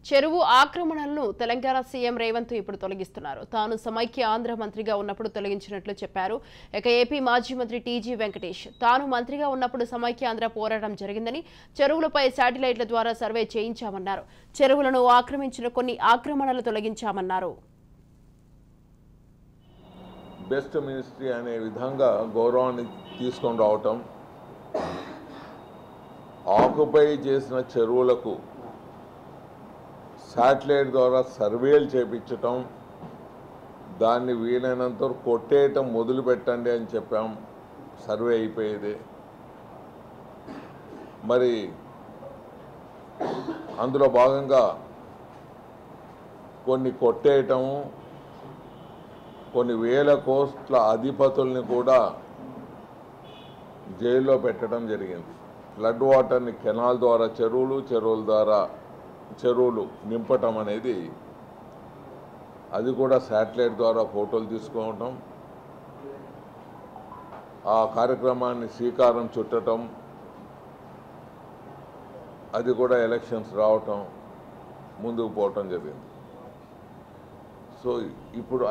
చెరువు ఆక్రమణలను తెలంగాణ సీఎం రేవంత్ ఇప్పుడు తొలగిస్తున్నారు. తాను సమైక్య ఆంధ్ర మంత్రిగా ఉన్నప్పుడు తొలగించినట్లు చెప్పారు. ఇక ఏపీ మాజీ మంత్రి టీజీ వెంకటేష్ తాను మంత్రిగా ఉన్నప్పుడు సమైక్య ఆంధ్ర పోరాటం జరిగిందని, చెరువులపై శాటిలైట్ల ద్వారా సర్వే చేయించామన్నారు. చెరువులను ఆక్రమించిన కొన్ని ఆక్రమణలు తొలగించామన్నారు. బెస్ట్ మినిస్ట్రీ అనే విధంగా గౌరవాన్ని తీసుకొని రావటం, ఆక్యుపై చేసిన చెరువులకు శాటిలైట్ ద్వారా సర్వేలు చేయించటం, దాన్ని వీలైనంత కొట్టేయటం మొదలు పెట్టండి అని చెప్పాం. సర్వే అయిపోయేది. మరి అందులో భాగంగా కొన్ని కొట్టేయటము, కొన్ని వేల కోట్ల అధిపతుల్ని కూడా జైల్లో పెట్టడం జరిగింది. ఫ్లడ్ వాటర్ని కెనాల్ ద్వారా చెరువులు నింపటం అనేది, అది కూడా శాటిలైట్ ద్వారా ఫోటోలు తీసుకోవటం, ఆ కార్యక్రమాన్ని శ్రీకారం చుట్టడం, అది కూడా ఎలక్షన్స్ రావటం, ముందుకు పోవటం జరిగింది. సో ఇప్పుడు